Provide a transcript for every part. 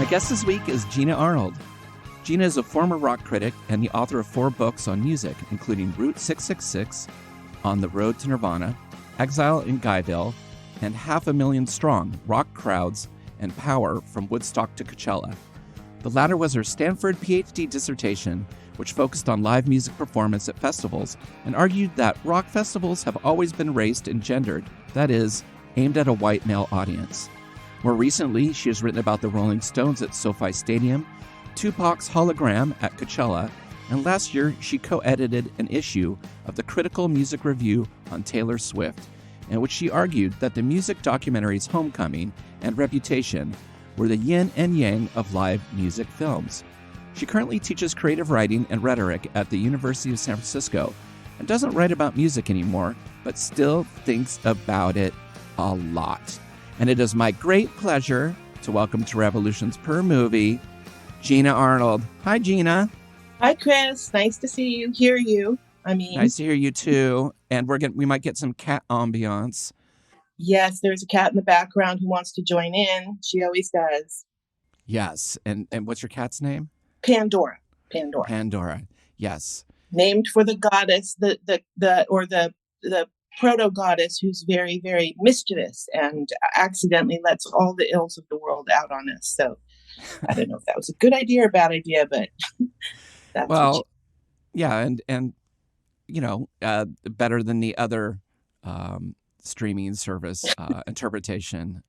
My guest this week is Gina Arnold. Gina is a former rock critic and the author of 4 books on music, including Route 666, On the Road to Nirvana, Exile in Guyville, and 500,000 Strong, Rock Crowds and Power from Woodstock to Coachella. The latter was her Stanford PhD dissertation, which focused on live music performance at festivals and argued that rock festivals have always been raced and gendered, that is, aimed at a white male audience. More recently, she has written about the Rolling Stones at SoFi Stadium, Tupac's Hologram at Coachella, and last year she co-edited an issue of the Critical Music Review on Taylor Swift, in which she argued that the music documentaries Homecoming and Reputation were the yin and yang of live music films. She currently teaches creative writing and rhetoric at the University of San Francisco and doesn't write about music anymore, but still thinks about it a lot. And it is my great pleasure to welcome to Revolutions Per Movie, Gina Arnold. Hi, Gina. Hi, Chris. Nice to see you, hear you. Nice to hear you too. And we might get some cat ambiance. Yes, there's a cat in the background who wants to join in. She always does. Yes. And what's your cat's name? Pandora. Yes. Named for the goddess, the proto-goddess who's very, very mischievous and accidentally lets all the ills of the world out on us. So I don't know if that was a good idea or a bad idea, but that's yeah, and you know, better than the other streaming service interpretation.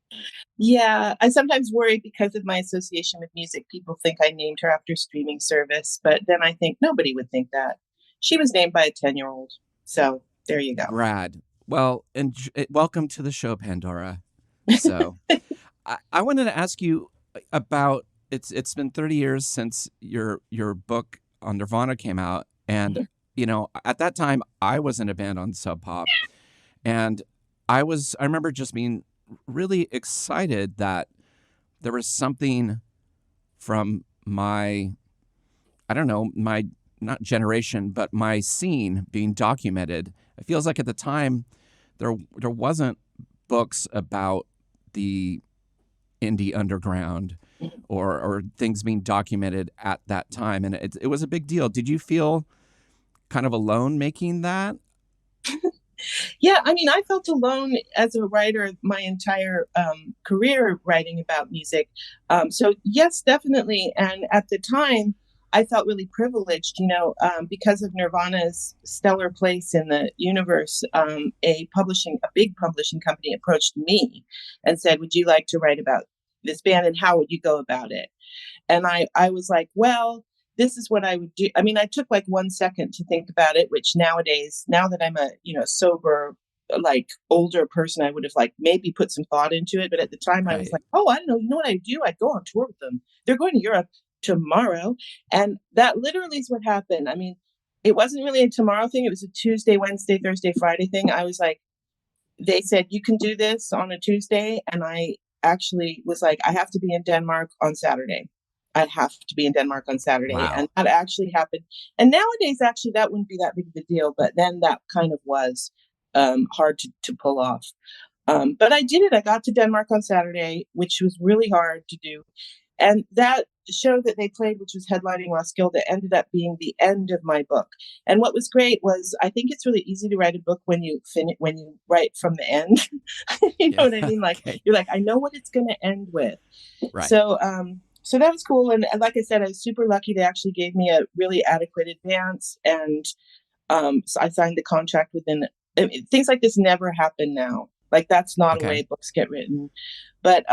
Yeah, I sometimes worry because of my association with music. People think I named her after streaming service, but then I think nobody would think that. She was named by a 10-year-old. So there you go. Rad. Well, and welcome to the show, Pandora. So I wanted to ask you about, it's been 30 years since your book on Nirvana came out. And, you know, at that time, I was in a band on Sub Pop. And I remember just being really excited that there was something from my not generation, but my scene being documented. It feels like at the time there wasn't books about the indie underground or things being documented at that time. And it was a big deal. Did you feel kind of alone making that? Yeah, I mean, I felt alone as a writer my entire career writing about music. So yes, definitely. And at the time, I felt really privileged, because of Nirvana's stellar place in the universe. A big publishing company approached me and said, "Would you like to write about this band, and how would you go about it?" And I was like, well, this is what I would do. I mean, I took like 1 second to think about it, which nowadays, now that I'm a, sober, like older person, I would have like maybe put some thought into it. But at the time I was like, oh, I don't know. You know what I do? I go on tour with them. They're going to Europe tomorrow. And that literally is what happened. I mean, it wasn't really a tomorrow thing. It was a Tuesday, Wednesday, Thursday, Friday thing. I was like, they said, you can do this on a Tuesday. And I actually was like, I have to be in Denmark on Saturday. I have to be in Denmark on Saturday. Wow. And that actually happened. And nowadays, actually, that wouldn't be that big of a deal. But then that kind of was hard to pull off. But I did it. I got to Denmark on Saturday, which was really hard to do. And that show that they played, which was headlining Roskilde, ended up being the end of my book. And what was great was, I think it's really easy to write a book when you write from the end. You know what I mean? Like, You're like, I know what it's going to end with. Right. So that was cool. And like I said, I was super lucky. They actually gave me a really adequate advance. And so I signed the contract within. Things like this never happen now. Like, that's not a way books get written. But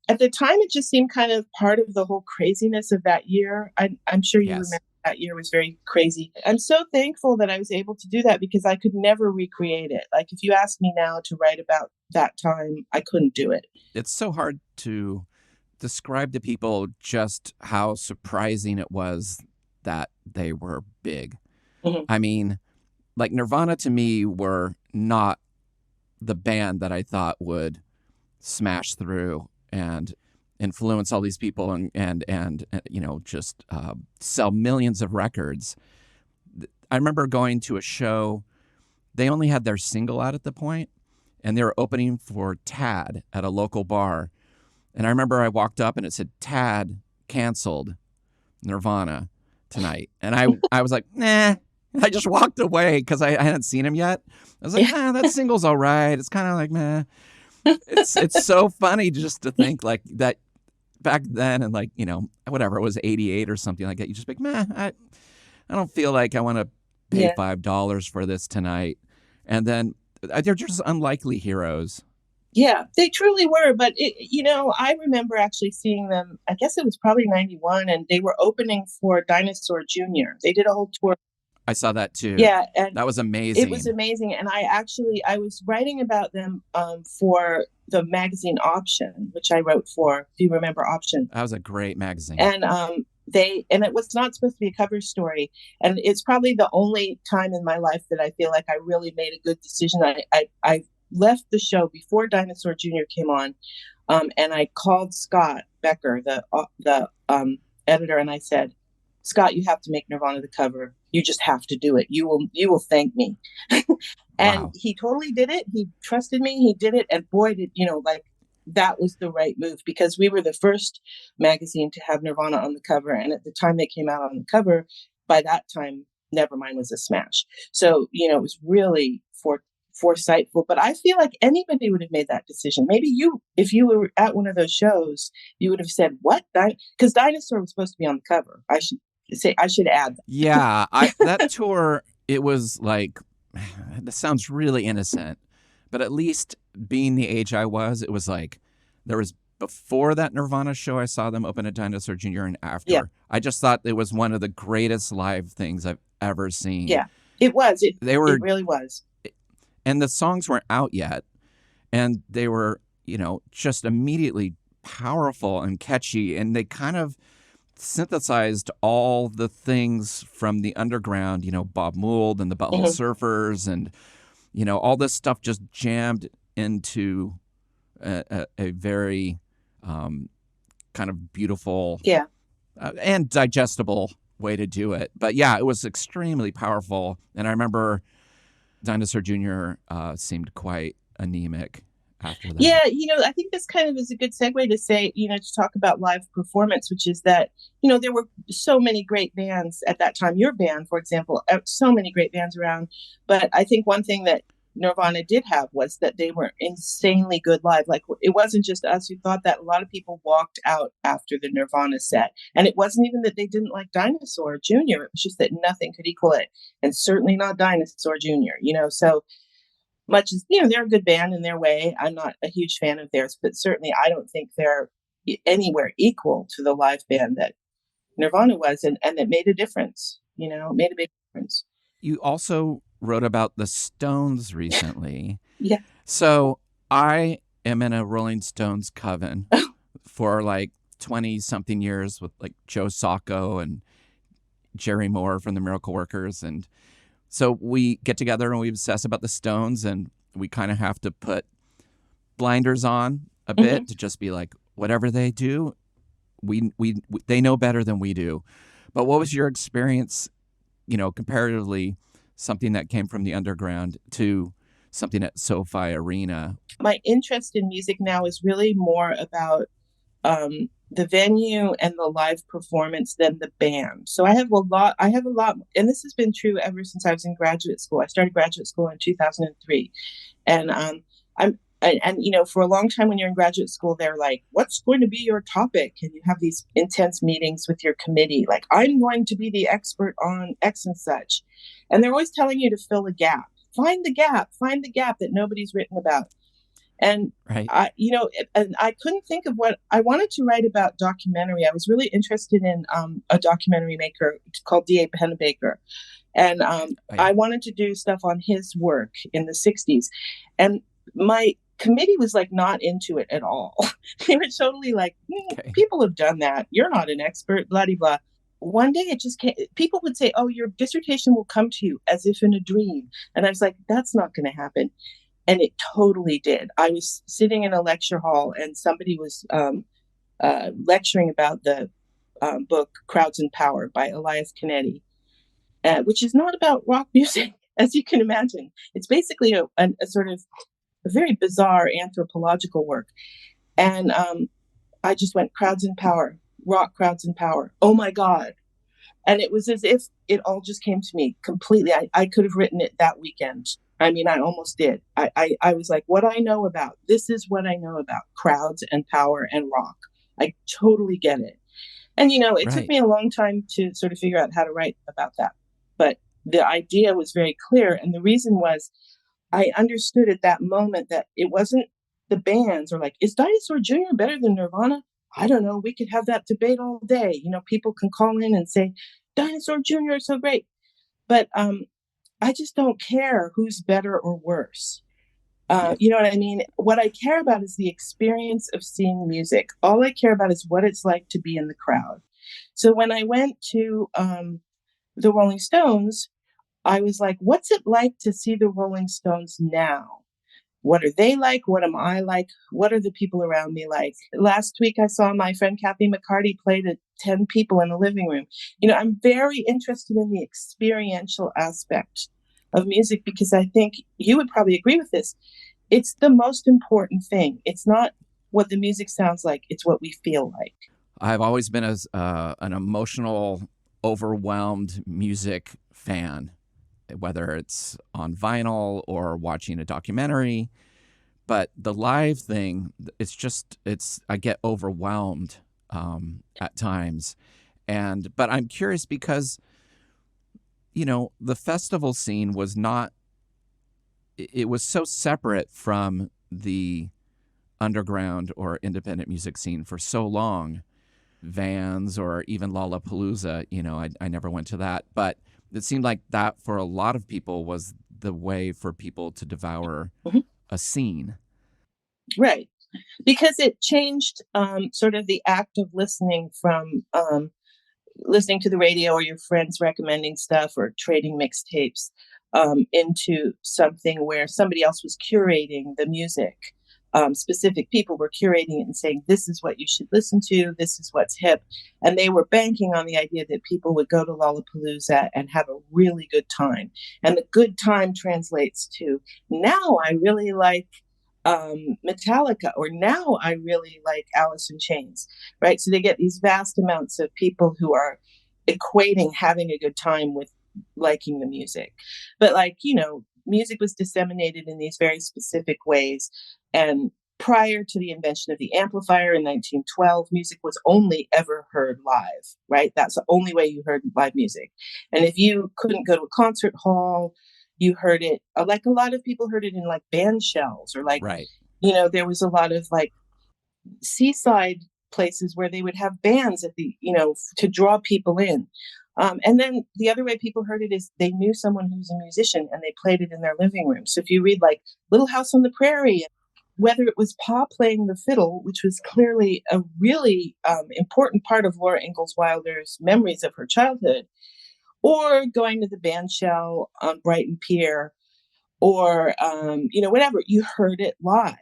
at the time, it just seemed kind of part of the whole craziness of that year. I'm sure you remember that year was very crazy. I'm so thankful that I was able to do that, because I could never recreate it. Like, if you ask me now to write about that time, I couldn't do it. It's so hard to describe to people just how surprising it was that they were big. Mm-hmm. I mean, like, Nirvana to me were not the band that I thought would smash through and influence all these people and just sell millions of records. I remember going to a show. They only had their single out at the point, and they were opening for Tad at a local bar. And I remember I walked up and it said, Tad canceled Nirvana tonight. And I was like, nah. I just walked away because I hadn't seen him yet. I was like, that single's all right. It's kind of like, meh. It's so funny just to think like that back then, and like, whatever, it was 88 or something like that. You just like, meh, I don't feel like I want to pay $5 for this tonight. And then they're just unlikely heroes. Yeah, they truly were. But, I remember actually seeing them, I guess it was probably 91, and they were opening for Dinosaur Jr. They did a whole tour. I saw that too. Yeah. And that was amazing. It was amazing. And I was writing about them for the magazine Option, which I wrote for, if you remember Option. That was a great magazine. And it was not supposed to be a cover story. And it's probably the only time in my life that I feel like I really made a good decision. I left the show before Dinosaur Jr. came on. And I called Scott Becker, the editor, and I said, Scott, you have to make Nirvana the cover. You just have to do it. You will thank me. And wow. He totally did it. He trusted me. He did it. And boy, that was the right move, because we were the first magazine to have Nirvana on the cover. And at the time they came out on the cover, by that time, Nevermind was a smash. So, it was really foresightful. But I feel like anybody would have made that decision. Maybe if you were at one of those shows, you would have said, what? Because Dinosaur was supposed to be on the cover. I should add that. Yeah, that tour, it was like, this sounds really innocent, but at least being the age I was, it was like, there was before that Nirvana show, I saw them open at Dinosaur Jr. and after. Yeah. I just thought it was one of the greatest live things I've ever seen. Yeah, it was. It really was. And the songs weren't out yet, and they were, just immediately powerful and catchy, and they kind of synthesized all the things from the underground, Bob Mould and the Butthole Surfers, and all this stuff just jammed into a very kind of beautiful and digestible way to do it. But yeah, it was extremely powerful. And I remember Dinosaur Jr. Seemed quite anemic after that. Yeah, I think this kind of is a good segue to say, to talk about live performance, which is that, there were so many great bands at that time. Your band, for example, so many great bands around. But I think one thing that Nirvana did have was that they were insanely good live. Like, it wasn't just us who thought that. A lot of people walked out after the Nirvana set. And it wasn't even that they didn't like Dinosaur Jr. It was just that nothing could equal it. And certainly not Dinosaur Jr., so much as, they're a good band in their way. I'm not a huge fan of theirs, but certainly I don't think they're anywhere equal to the live band that Nirvana was, and that made a difference, made a big difference. You also wrote about the Stones recently. Yeah. So I am in a Rolling Stones coven for like 20 something years with like Joe Sacco and Jerry Moore from the Miracle Workers. And so we get together and we obsess about the Stones, and we kind of have to put blinders on a bit to just be like, whatever they do, we they know better than we do. But what was your experience, comparatively, something that came from the underground to something at SoFi Arena? My interest in music now is really more about the venue and the live performance than the band. So I have a lot, and this has been true ever since I was in graduate school. I started graduate school in 2003. And for a long time when you're in graduate school, they're like, what's going to be your topic? And you have these intense meetings with your committee, like, I'm going to be the expert on X and such. And they're always telling you to fill a gap. Find the gap that nobody's written about. And right. And I couldn't think of what I wanted to write about. Documentary. I was really interested in a documentary maker called D.A. Pennebaker. And I wanted to do stuff on his work in the 60s. And my committee was like not into it at all. They were totally like, people have done that. You're not an expert, blah, blah, blah. One day it just came. People would say, oh, your dissertation will come to you as if in a dream. And I was like, that's not going to happen. And it totally did. I was sitting in a lecture hall and somebody was lecturing about the book Crowds and Power by Elias Canetti, which is not about rock music, as you can imagine. It's basically a sort of a very bizarre anthropological work. And I just went, crowds in power, rock crowds in power. Oh my God. And it was as if it all just came to me completely. I could have written it that weekend. I mean, I almost did. I was like, what I know about, this is what I know about crowds and power and rock. I totally get it. And, it took Right. me a long time to sort of figure out how to write about that. But the idea was very clear. And the reason was I understood at that moment that it wasn't the bands or like, is Dinosaur Jr. better than Nirvana? I don't know. We could have that debate all day. People can call in and say, Dinosaur Jr. is so great. But I just don't care who's better or worse. Yeah. You know what I mean? What I care about is the experience of seeing music. All I care about is what it's like to be in the crowd. So when I went to the Rolling Stones, I was like, what's it like to see the Rolling Stones now? What are they like? What am I like? What are the people around me like? Last week, I saw my friend Kathy McCarty play to 10 people in a living room. I'm very interested in the experiential aspect of music because I think you would probably agree with this. It's the most important thing. It's not what the music sounds like, it's what we feel like. I've always been an emotional, overwhelmed music fan, whether it's on vinyl or watching a documentary. But the live thing, I get overwhelmed at times. But I'm curious because, the festival scene it was so separate from the underground or independent music scene for so long. Vans or even Lollapalooza, I never went to that. But it seemed like that for a lot of people was the way for people to devour Mhm. a scene. Right. Because it changed sort of the act of listening from listening to the radio or your friends recommending stuff or trading mixtapes into something where somebody else was curating the music. Specific people were curating it and saying, this is what you should listen to, this is what's hip. And they were banking on the idea that people would go to Lollapalooza and have a really good time. And the good time translates to, now I really like Metallica, or now I really like Alice in Chains, right? So they get these vast amounts of people who are equating having a good time with liking the music. But music was disseminated in these very specific ways. And prior to the invention of the amplifier in 1912, music was only ever heard live, right? That's the only way you heard live music. And if you couldn't go to a concert hall, you heard it like a lot of people heard it in like band shells or like, Right. there was a lot of like seaside places where they would have bands at the, to draw people in. And then the other way people heard it is they knew someone who's a musician and they played it in their living room. So if you read like Little House on the Prairie, whether it was Pa playing the fiddle, which was clearly a really important part of Laura Ingalls Wilder's memories of her childhood, or going to the band shell on Brighton Pier, or whatever, you heard it live.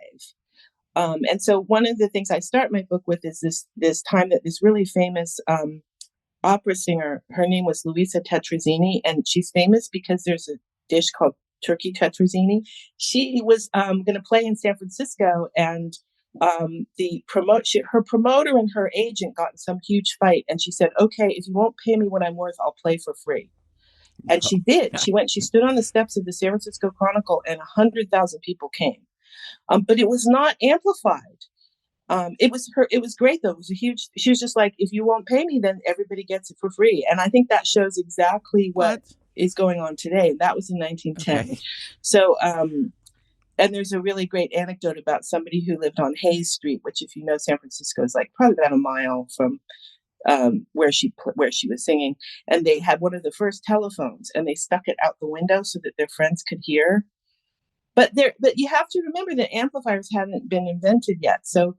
And so one of the things I start my book with is this time that this really famous opera singer, her name was Luisa Tetrazzini, and she's famous because there's a dish called turkey tetrazzini. She was going to play in San Francisco, and her promoter and her agent got in some huge fight, and she said, "Okay, if you won't pay me what I'm worth, I'll play for free." And she did. She stood on the steps of the San Francisco Chronicle, and 100,000 people came. But it was not amplified. It was her. It was great though. It was a huge. She was just like, if you won't pay me, then everybody gets it for free. And I think that shows exactly what is going on today. That was in 1910. Okay. So, and there's a really great anecdote about somebody who lived on Hayes Street, which, if you know San Francisco, is like probably about a mile from where she was singing. And they had one of the first telephones, and they stuck it out the window so that their friends could hear. But you have to remember that amplifiers hadn't been invented yet. So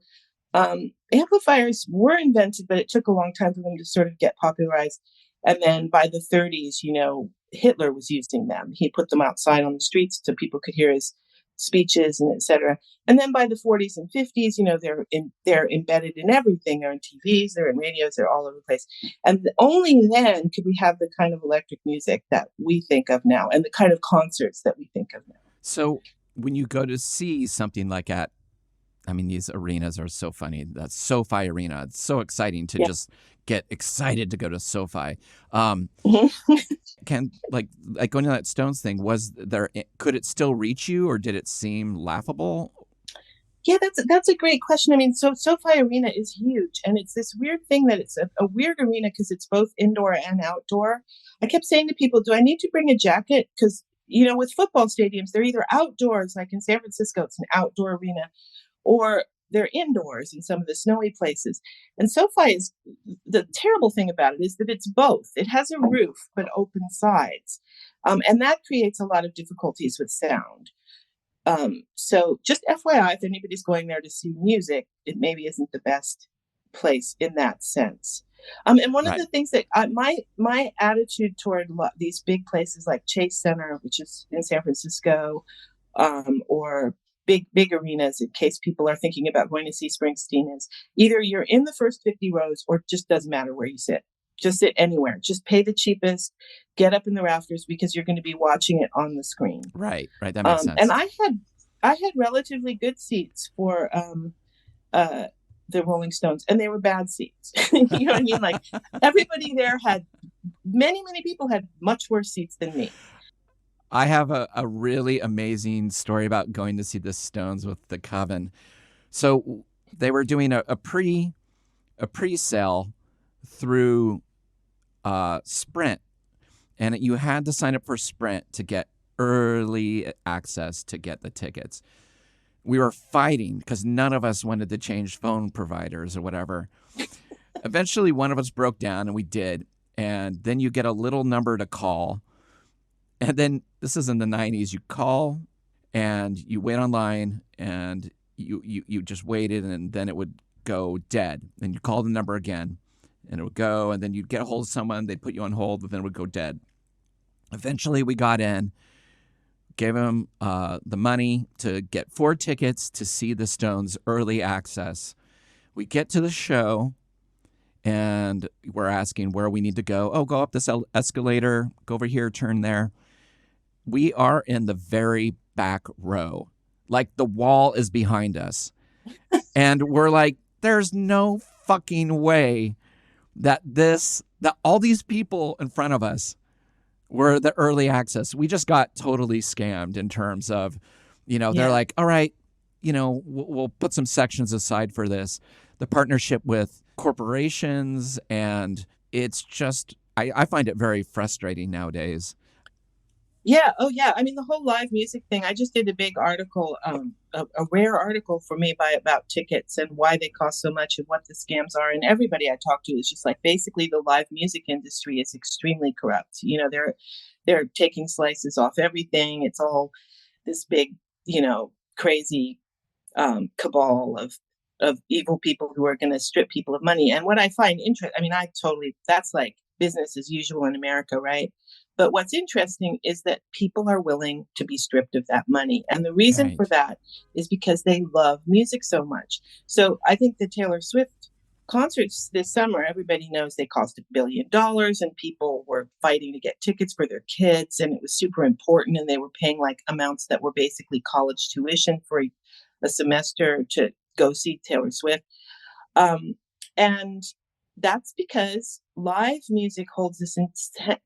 amplifiers were invented, but it took a long time for them to sort of get popularized. And then by the 30s, Hitler was using them. He put them outside on the streets so people could hear his speeches and etc. And then by the 40s and 50s, they're embedded in everything. They're in TVs, they're in radios, they're all over the place. And only then could we have the kind of electric music that we think of now and the kind of concerts that we think of now. So when you go to see something like at I mean, these arenas are so funny. That SoFi Arena, it's so exciting to Yeah. just get excited to go to SoFi. Can like going to that Stones thing, could it still reach you, or did it seem laughable? Yeah, that's a great question. I mean, so SoFi Arena is huge, and it's this weird thing that it's a weird arena because it's both indoor and outdoor. I kept saying to people, "Do I need to bring a jacket?" Because with football stadiums, they're either outdoors, like in San Francisco, it's an outdoor arena, or they're indoors in some of the snowy places. And SoFi is the terrible thing about it is that it's both. It has a roof but open sides, and that creates a lot of difficulties with sound. So just FYI, if anybody's going there to see music, it maybe isn't the best place in that sense. And one of Right. the things that my attitude toward these big places like Chase Center, which is in San Francisco, or big arenas, in case people are thinking about going to see Springsteen, is either you're in the first 50 rows or it just doesn't matter where you sit. Just sit anywhere. Just pay the cheapest. Get up in the rafters because you're going to be watching it on the screen. Right. That makes sense. And I had relatively good seats for the Rolling Stones, and they were bad seats. You know what I mean? Like everybody there had many people had much worse seats than me. I have a really amazing story about going to see the Stones with the Coven. So they were doing a pre-sale through Sprint, and you had to sign up for Sprint to get early access to get the tickets. We were fighting because none of us wanted to change phone providers or whatever. Eventually, one of us broke down, and we did. And then you get a little number to call. And then this is in the 90s. You call, and you wait online, and you just waited, and then it would go dead. Then you call the number again, and it would go, and then you'd get a hold of someone. They'd put you on hold, but then it would go dead. Eventually, we got in, gave him the money to get 4 tickets to see the Stones early access. We get to the show, and we're asking where we need to go. Oh, go up this escalator, go over here, turn there. We are in the very back row. Like the wall is behind us. And we're like, there's no fucking way that all these people in front of us were the early access. We just got totally scammed in terms of, they're like, all right, we'll put some sections aside for this. The partnership with corporations, and it's just, I find it very frustrating nowadays. Yeah. Oh, yeah. I mean, the whole live music thing. I just did a big article, a rare article for Me about tickets and why they cost so much and what the scams are. And everybody I talk to is just like, basically, the live music industry is extremely corrupt. They're taking slices off everything. It's all this big, crazy cabal of evil people who are going to strip people of money. And what I find interesting, I mean, that's like business as usual in America, right? But what's interesting is that people are willing to be stripped of that money. And the reason for that is because they love music so much. So I think the Taylor Swift concerts this summer, everybody knows they cost $1 billion, and people were fighting to get tickets for their kids. And it was super important. And they were paying like amounts that were basically college tuition for a semester to go see Taylor Swift. And that's because live music holds this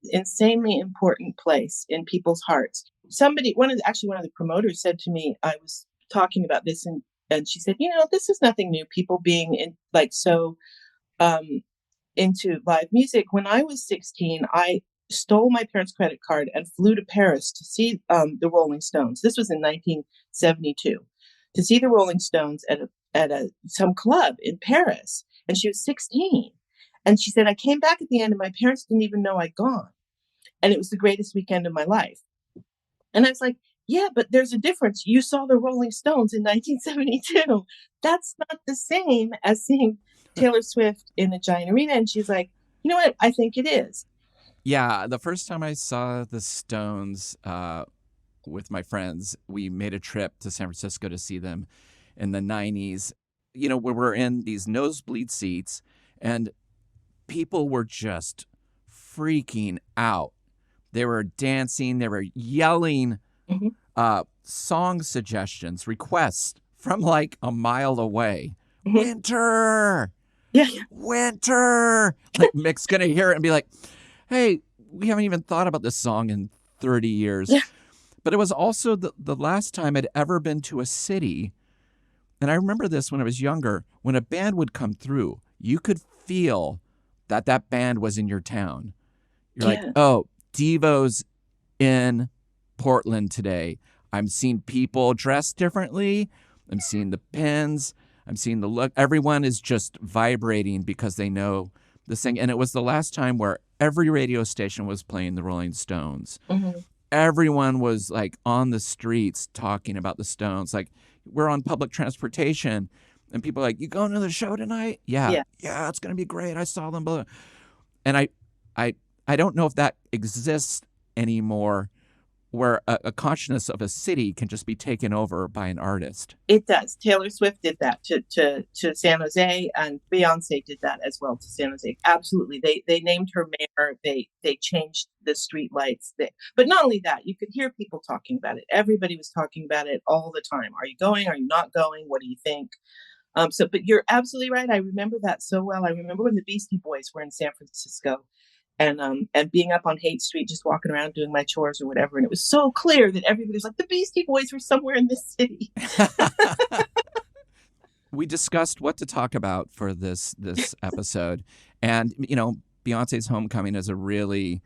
insanely important place in people's hearts. One of the promoters said to me, I was talking about this, and she said, this is nothing new. People being into live music. When I was 16, I stole my parents' credit card and flew to Paris to see the Rolling Stones. This was in 1972, to see the Rolling Stones at some club in Paris. And she was 16. And she said, I came back at the end and my parents didn't even know I'd gone. And it was the greatest weekend of my life. And I was like, yeah, but there's a difference. You saw the Rolling Stones in 1972. That's not the same as seeing Taylor Swift in a giant arena. And she's like, you know what? I think it is. Yeah. The first time I saw the Stones with my friends, we made a trip to San Francisco to see them in the 90s. We were in these nosebleed seats, and people were just freaking out. They were dancing. They were yelling song suggestions, requests from like a mile away. Mhm. Winter, Yeah. winter. Like Mick's gonna hear it and be like, "Hey, we haven't even thought about this song in 30 years." Yeah. But it was also the last time I'd ever been to a city. And I remember this when I was younger. When a band would come through, you could feel that that band was in your town. You're like, Yeah. oh, Devo's in Portland today. I'm seeing people dressed differently. I'm seeing the pins. I'm seeing the look. Everyone is just vibrating because they know this thing. And it was the last time where every radio station was playing the Rolling Stones. Mm-hmm. Everyone was like on the streets talking about the Stones. Like we're on public transportation and people are like, you going to the show tonight? Yeah. Yeah. Yeah, it's going to be great. I saw them. Blah. And I, I don't know if that exists anymore where a consciousness of a city can just be taken over by an artist. It does. Taylor Swift did that to San Jose, and Beyonce did that as well to San Jose. Absolutely. They named her mayor. They changed the street lights. But not only that, you could hear people talking about it. Everybody was talking about it all the time. Are you going? Are you not going? What do you think? But you're absolutely right. I remember that so well. I remember when the Beastie Boys were in San Francisco and being up on Haight Street, just walking around doing my chores or whatever. And it was so clear that everybody's like, the Beastie Boys were somewhere in this city. We discussed what to talk about for this episode. And, you know, Beyonce's Homecoming is a really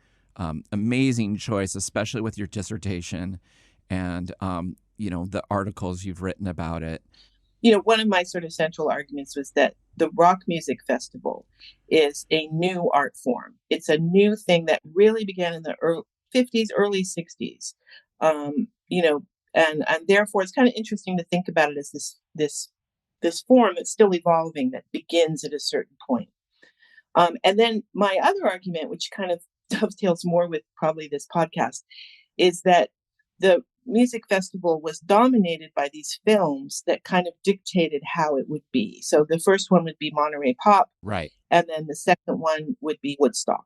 amazing choice, especially with your dissertation and, you know, the articles you've written about it. You know, one of my sort of central arguments was that the Rock Music Festival is a new art form. It's a new thing that really began in the early 50s, early 60s. You know, and therefore it's kind of interesting to think about it as this form that's still evolving that begins at a certain point. And then my other argument, which kind of dovetails more with probably this podcast, is that the music festival was dominated by these films that kind of dictated how it would be. So the first one would be Monterey Pop, right, and then the second one would be Woodstock,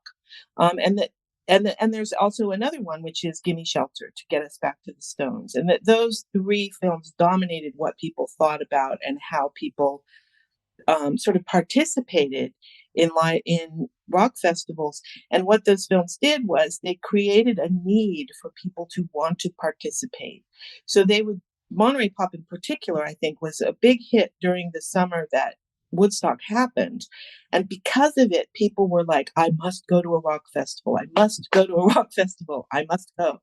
and there's also another one which is Gimme Shelter, to get us back to the Stones, and that those three films dominated what people thought about and how people sort of participated in rock festivals. And what those films did was they created a need for people to want to participate. So Monterey Pop in particular, I think, was a big hit during the summer that Woodstock happened. And because of it, people were like, I must go to a rock festival. I must go to a rock festival. I must go.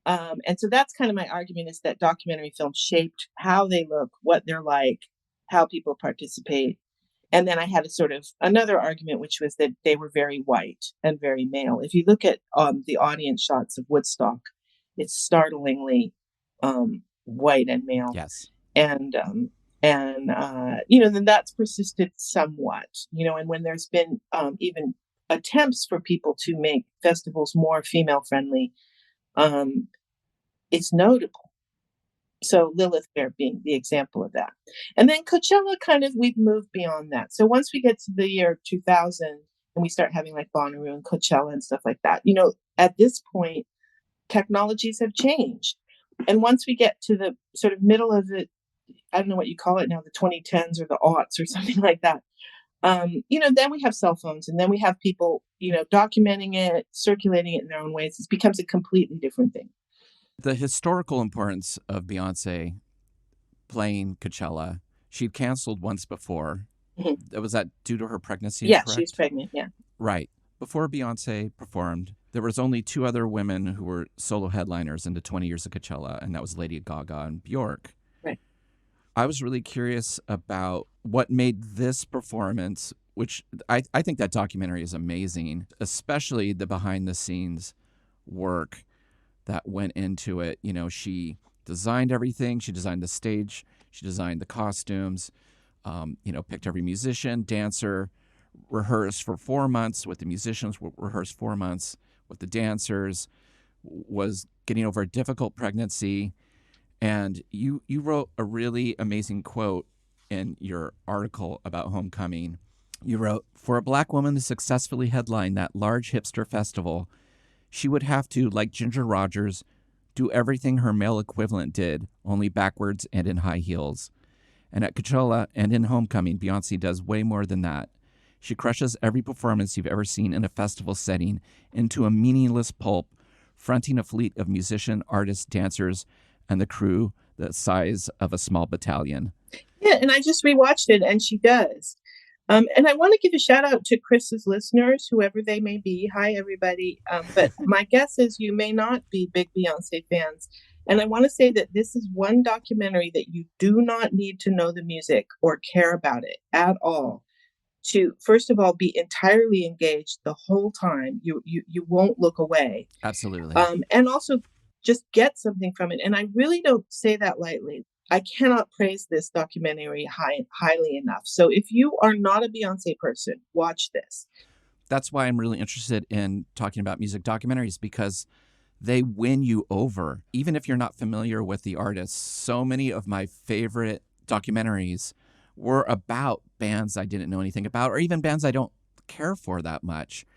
And so that's kind of my argument, is that documentary films shaped how they look, what they're like, how people participate. And then I had a sort of another argument, which was that they were very white and very male. If you look at the audience shots of Woodstock, it's startlingly white and male. Yes. And you know, then that's persisted somewhat, you know, and when there's been even attempts for people to make festivals more female friendly, it's notable. So Lilith Fair being the example of that. And then Coachella, we've moved beyond that. So once we get to the year 2000 and we start having like Bonnaroo and Coachella and stuff like that, you know, at this point, technologies have changed. And once we get to the sort of middle of the, I don't know what you call it now, the 2010s or the aughts or something like that, you know, then we have cell phones, and then we have people, you know, documenting it, circulating it in their own ways. It becomes a completely different thing. The historical importance of Beyonce playing Coachella, she'd canceled once before. Mm-hmm. Was that due to her pregnancy? Yeah, correct? She was pregnant, yeah. Right. Before Beyonce performed, there was only two other women who were solo headliners in the 20 years of Coachella, and that was Lady Gaga and Bjork. Right. I was really curious about what made this performance, which I think that documentary is amazing, especially the behind-the-scenes work that went into it. You know, she designed everything. She designed the stage. She designed the costumes, you know, picked every musician, dancer, rehearsed for 4 months with the musicians, rehearsed 4 months with the dancers, was getting over a difficult pregnancy. And you wrote a really amazing quote in your article about Homecoming. You wrote, "For a Black woman to successfully headline that large hipster festival, she would have to, like Ginger Rogers, do everything her male equivalent did, only backwards and in high heels. And at Coachella and in Homecoming, Beyonce does way more than that. She crushes every performance you've ever seen in a festival setting into a meaningless pulp, fronting a fleet of musicians, artists, dancers, and the crew the size of a small battalion. Yeah, and I just rewatched it, and she does. And I want to give a shout out to Chris's listeners, whoever they may be. Hi, everybody. But my guess is you may not be big Beyonce fans. And I want to say that this is one documentary that you do not need to know the music or care about it at all to, first of all, be entirely engaged the whole time. You won't look away. Absolutely. And also just get something from it. And I really don't say that lightly. I cannot praise this documentary highly enough. So if you are not a Beyonce person, watch this. That's why I'm really interested in talking about music documentaries, because they win you over. Even if you're not familiar with the artists, so many of my favorite documentaries were about bands I didn't know anything about, or even bands I don't care for that much.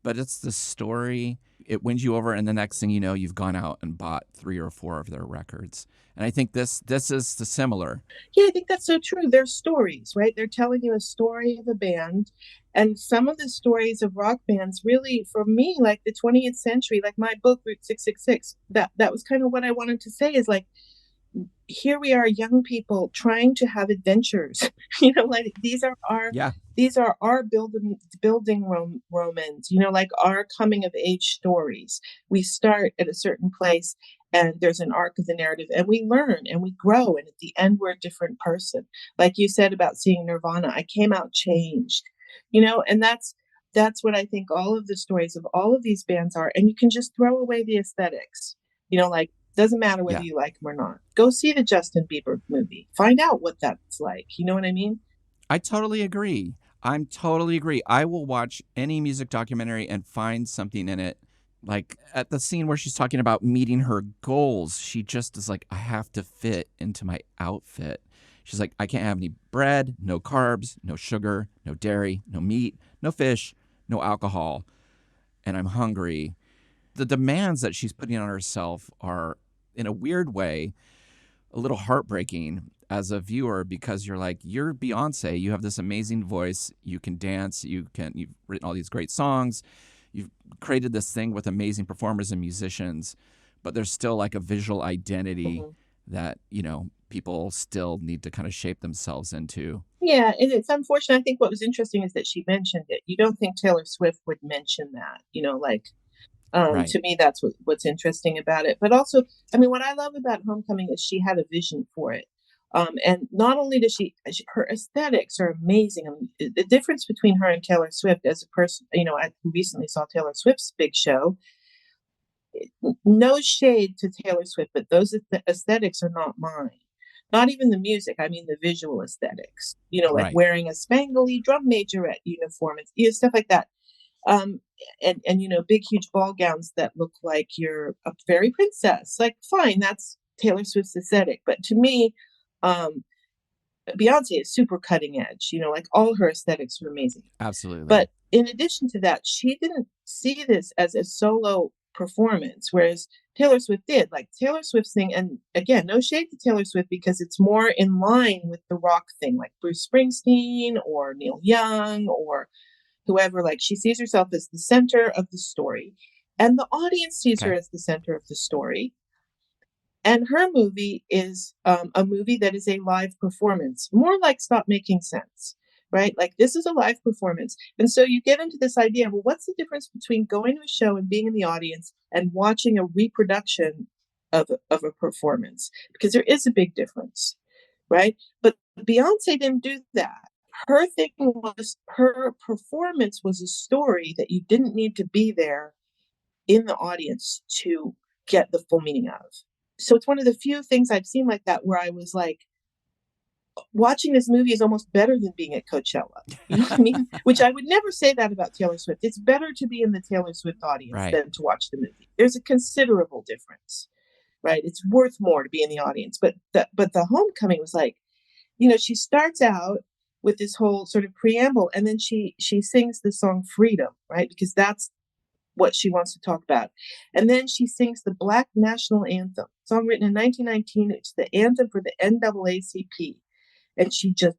But it's the story. It wins you over, and the next thing you know, you've gone out and bought 3 or 4 of their records. And I think this is the similar. Yeah, I think that's so true. They're stories, right? They're telling you a story of a band. And some of the stories of rock bands really, for me, like the 20th century, like my book, Route 666, that was kind of what I wanted to say is like, here we are, young people trying to have adventures. Like these are our building Romans, like our coming of age stories. We start at a certain place and there's an arc of the narrative and we learn and we grow. And at the end, we're a different person. Like you said about seeing Nirvana, I came out changed, and that's what I think all of the stories of all of these bands are. And you can just throw away the aesthetics, like, doesn't matter whether you like them or not. Go see the Justin Bieber movie. Find out what that's like. You know what I mean? I totally agree. I will watch any music documentary and find something in it. Like at the scene where she's talking about meeting her goals, she just is like, I have to fit into my outfit. She's like, I can't have any bread, no carbs, no sugar, no dairy, no meat, no fish, no alcohol. And I'm hungry. The demands that she's putting on herself are, in a weird way, a little heartbreaking as a viewer, because you're like, you're Beyonce. You have this amazing voice. You can dance. You've written all these great songs. You've created this thing with amazing performers and musicians, but there's still like a visual identity that, people still need to kind of shape themselves into. Yeah, and it's unfortunate. I think what was interesting is that she mentioned it. You don't think Taylor Swift would mention that, Right. To me, that's what's interesting about it. But also, I mean, what I love about Homecoming is she had a vision for it. And not only does her aesthetics are amazing. I mean, the difference between her and Taylor Swift as a person, I recently saw Taylor Swift's big show. No shade to Taylor Swift, but those aesthetics are not mine. Not even the music. I mean, the visual aesthetics, like wearing a spangly drum majorette uniform, and stuff like that. And big, huge ball gowns that look like you're a fairy princess. Like, fine, that's Taylor Swift's aesthetic. But to me, Beyonce is super cutting edge. Like all her aesthetics are amazing. Absolutely. But in addition to that, she didn't see this as a solo performance, whereas Taylor Swift did. Like Taylor Swift's thing, and again, no shade to Taylor Swift because it's more in line with the rock thing, like Bruce Springsteen or Neil Young or whoever. Like she sees herself as the center of the story, and the audience sees her as the center of the story. And her movie is a movie that is a live performance, more like Stop Making Sense, right? Like this is a live performance. And so you get into this idea, well, what's the difference between going to a show and being in the audience and watching a reproduction of a performance? Because there is a big difference, right? But Beyonce didn't do that. Her thing was, her performance was a story that you didn't need to be there in the audience to get the full meaning of. So it's one of the few things I've seen like that where I was like, watching this movie is almost better than being at Coachella. You know what I mean? Which I would never say that about Taylor Swift. It's better to be in the Taylor Swift audience than to watch the movie. There's a considerable difference, right? It's worth more to be in the audience. But the Homecoming was like, she starts out with this whole sort of preamble, and then she sings the song Freedom, right? Because that's what she wants to talk about. And then she sings the Black National Anthem, song written in 1919. It's the anthem for the NAACP. And she just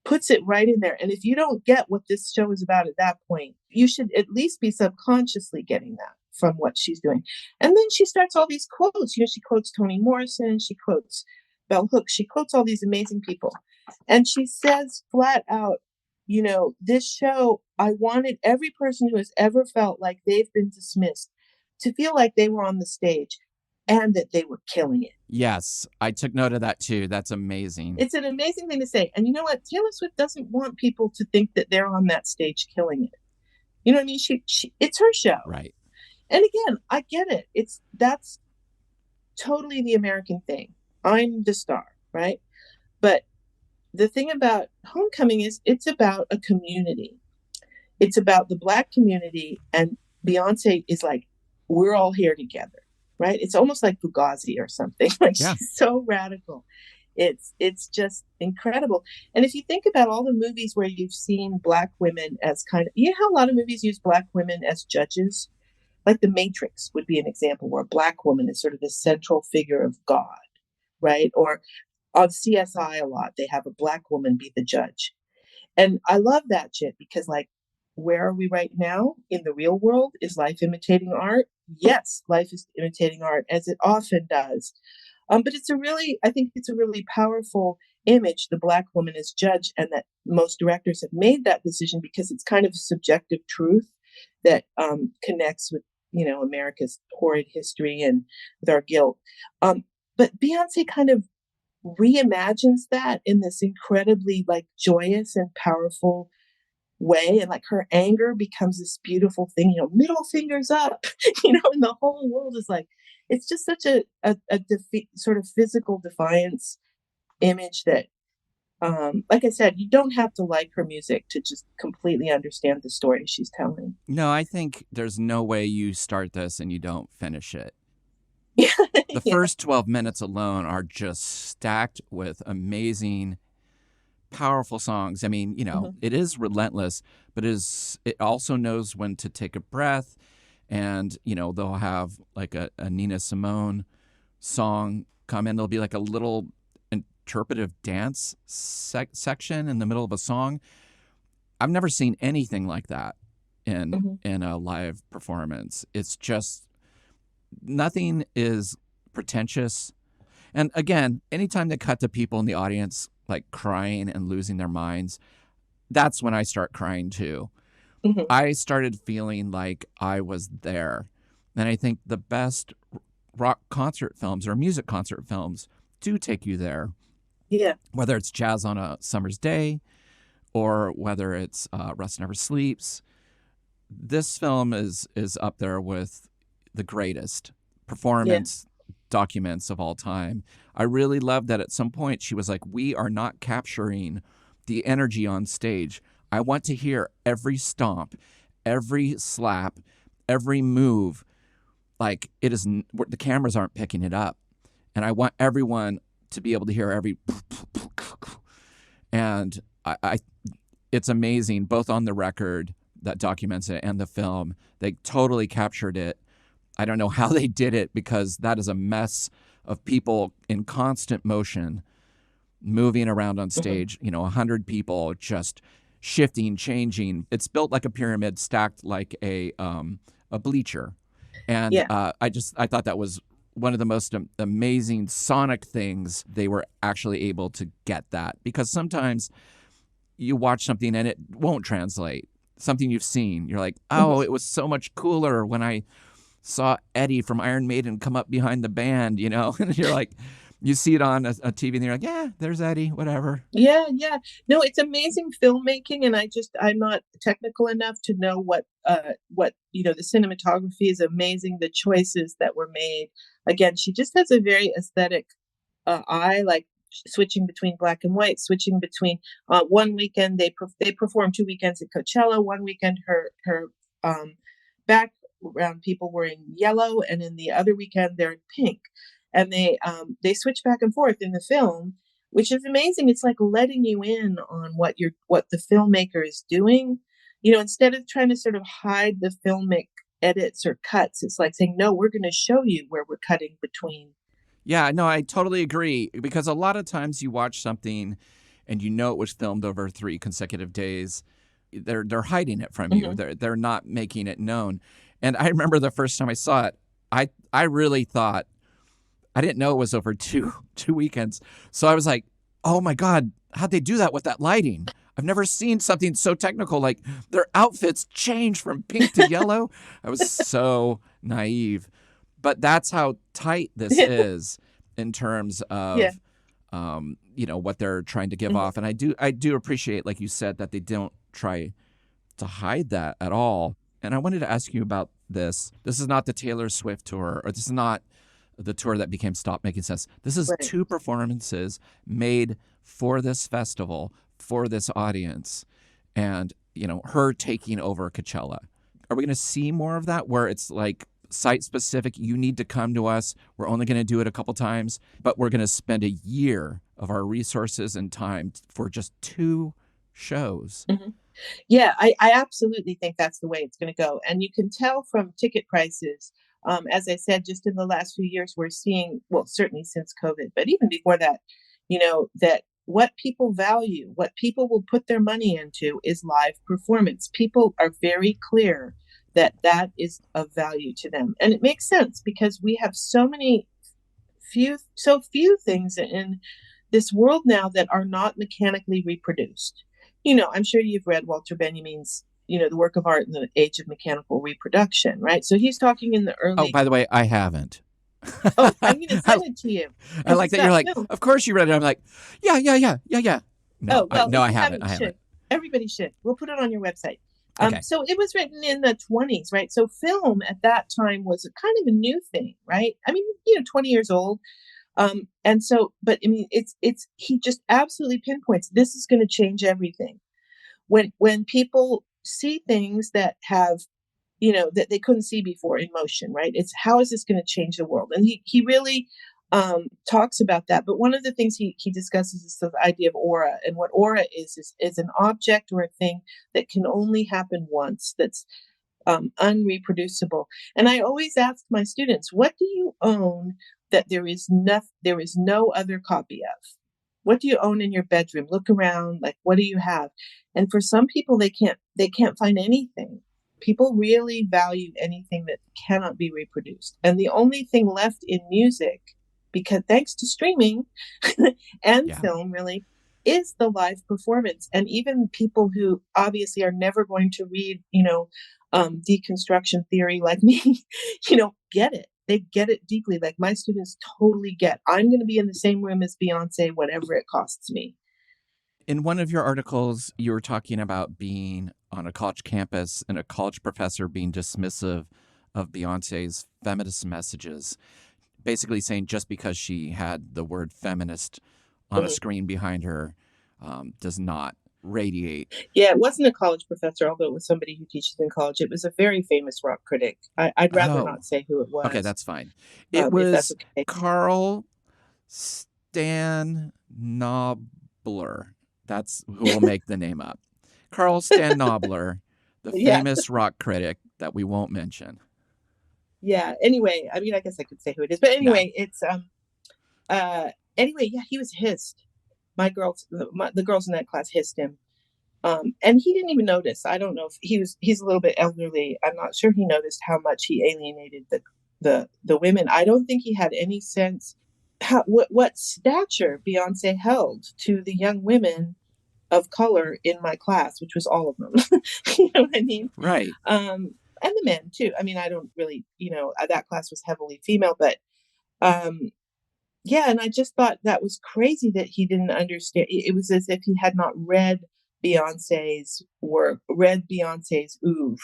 puts it right in there. And if you don't get what this show is about at that point, you should at least be subconsciously getting that from what she's doing. And then she starts all these quotes. She quotes Toni Morrison, she quotes Bell Hooks, she quotes all these amazing people. And she says flat out, this show, I wanted every person who has ever felt like they've been dismissed to feel like they were on the stage and that they were killing it. Yes, I took note of that too. That's amazing. It's an amazing thing to say. And you know what? Taylor Swift doesn't want people to think that they're on that stage killing it. You know what I mean? She it's her show. Right. And again, I get it. That's totally the American thing. I'm the star, right? But the thing about Homecoming is it's about a community. It's about the Black community, and Beyonce is like, we're all here together, right? It's almost like Fugazi or something. Like, yeah. She's so radical. It's just incredible. And if you think about all the movies where you've seen Black women as how a lot of movies use Black women as judges, like The Matrix would be an example where a Black woman is sort of the central figure of God, right? Or on CSI a lot, they have a Black woman be the judge. And I love that shit because, like, where are we right now in the real world? Is life imitating art? Yes, life is imitating art, as it often does. But I think it's a really powerful image, the Black woman as judge, and that most directors have made that decision because it's kind of a subjective truth that connects with, America's horrid history and with our guilt. But Beyonce kind of reimagines that in this incredibly like joyous and powerful way, and like her anger becomes this beautiful thing, middle fingers up, and the whole world is like, it's just such a sort of physical defiance image that like I said, you don't have to like her music to just completely understand the story she's telling. No, I think there's no way you start this and you don't finish it. The first 12 minutes alone are just stacked with amazing, powerful songs. I mean, It is relentless, but it also knows when to take a breath. And, they'll have like a Nina Simone song come in. There'll be like a little interpretive dance section in the middle of a song. I've never seen anything like that in a live performance. It's just, nothing is pretentious. And again, anytime they cut to people in the audience like crying and losing their minds, that's when I start crying too. I started feeling like I was there. And I think the best rock concert films or music concert films do take you there. Yeah. Whether it's Jazz on a Summer's Day or whether it's Rust Never Sleeps. This film is up there with the greatest performance documents of all time. I really love that at some point she was like, we are not capturing the energy on stage. I want to hear every stomp, every slap, every move. Like the cameras aren't picking it up. And I want everyone to be able to hear every, and it's amazing, both on the record that documents it and the film. They totally captured it. I don't know how they did it because that is a mess of people in constant motion, moving around on stage, 100 people just shifting, changing. It's built like a pyramid, stacked like a bleacher. And I thought that was one of the most amazing sonic things. They were actually able to get that, because sometimes you watch something and it won't translate. Something you've seen, you're like, oh, it was so much cooler when I saw Eddie from Iron Maiden come up behind the band, and you're like, you see it on a TV and you're like, yeah, there's Eddie, whatever. Yeah. No, it's amazing filmmaking. And I'm not technical enough to know what, the cinematography is amazing. The choices that were made. Again, she just has a very aesthetic eye, like switching between black and white, switching between one weekend, they perform 2 weekends at Coachella. One weekend, her background people were in yellow, and in the other weekend, they're in pink. And they switch back and forth in the film, which is amazing. It's like letting you in on what the filmmaker is doing, instead of trying to sort of hide the filmic edits or cuts. It's like saying, no, we're going to show you where we're cutting between. Yeah, no, I totally agree, because a lot of times you watch something and you know it was filmed over 3 consecutive days. They're hiding it from you. Mhm. They're not making it known. And I remember the first time I saw it, I really thought, I didn't know it was over two weekends. So I was like, "Oh my God, how'd they do that with that lighting? I've never seen something so technical. Like their outfits change from pink to yellow." I was so naive, but that's how tight this is in terms Yeah. of, what they're trying to give Mhm. off. And I do appreciate, like you said, that they don't try to hide that at all. And I wanted to ask you about this. This is not the Taylor Swift tour, or this is not the tour that became Stop Making Sense. This is Right. 2 performances made for this festival, for this audience, and, her taking over Coachella. Are we going to see more of that, where it's like site specific? You need to come to us. We're only going to do it a couple times, but we're going to spend a year of our resources and time for just 2 shows. Mhm. Yeah, I absolutely think that's the way it's going to go. And you can tell from ticket prices. As I said, just in the last few years, we're seeing, well, certainly since COVID, but even before that, that what people value, what people will put their money into is live performance. People are very clear that that is of value to them. And it makes sense because we have so few things in this world now that are not mechanically reproduced. I'm sure you've read Walter Benjamin's, The Work of Art in the Age of Mechanical Reproduction, right? So he's talking in the Oh, early. by the way, I haven't. Oh, I'm going to I, send it to you I because like it's that you're got like, film. of course you read it. I'm like, yeah, yeah, yeah, yeah, yeah. No, Oh, well, no, if I you haven't. haven't, I you haven't. should. Everybody should. We'll put it on your website. Okay. So it was written in the 20s, right? So film at that time was a kind of a new thing, right? I mean, 20 years old. And so, but I mean, he just absolutely pinpoints this is going to change everything. When people see things that have, that they couldn't see before in motion, right? It's how is this going to change the world? And he really talks about that. But one of the things he discusses is the idea of aura, and what aura is an object or a thing that can only happen once. That's unreproducible. And I always ask my students, what do you own that there is no other copy of? What do you own in your bedroom? Look around, like what do you have? And for some people they can't find anything. People really value anything that cannot be reproduced. And the only thing left in music, because thanks to streaming and Yeah. film really, is the live performance. And even people who obviously are never going to read, deconstruction theory like me, get it. They get it deeply. Like my students totally get, I'm going to be in the same room as Beyonce, whatever it costs me. In one of your articles, you were talking about being on a college campus and a college professor being dismissive of Beyonce's feminist messages, basically saying just because she had the word feminist on a Mhm. screen behind her does not radiate. Yeah, it wasn't a college professor, although it was somebody who teaches in college. It was a very famous rock critic. I'd rather Oh, not say who it okay, was, that's fine. It if that's was okay. Carl Stan Nobler. That's who will make the name up. Carl Stan Nobler, the Yeah, famous rock critic that we won't mention. yeah. Anyway, I mean, I guess I could say who it is, but No. anyway, anyway, yeah, he was hissed. The girls in that class hissed him. And he didn't even notice. I don't know if he's a little bit elderly. I'm not sure he noticed how much he alienated the women. I don't think he had any sense what stature Beyonce held to the young women of color in my class, which was all of them. You know what I mean? Right. And the men too. I mean, I don't really, that class was heavily female, but um, yeah, and I just thought that was crazy that he didn't understand. It was as if he had not read Beyonce's work, read Beyonce's oeuvre,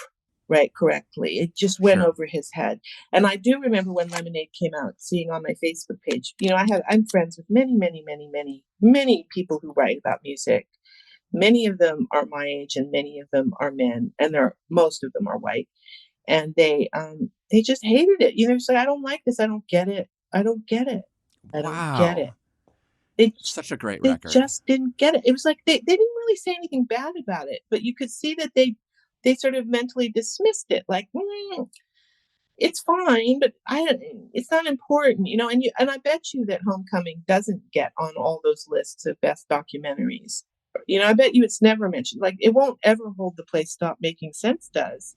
right, correctly. It just went Sure. over his head. And I do remember when Lemonade came out, seeing on my Facebook page, I'm friends with many, many, many, many, many people who write about music. Many of them are my age and many of them are men, and most of them are white. And they just hated it. They're just like, I don't like this. I don't get it. I don't get it. I don't get it. Wow. They Such a great they record. just didn't get it. It was like they didn't really say anything bad about it, but you could see that they sort of mentally dismissed it, like, it's fine, but it's not important, and I bet you that Homecoming doesn't get on all those lists of best documentaries. I bet you it's never mentioned. Like, it won't ever hold the place Stop Making Sense does.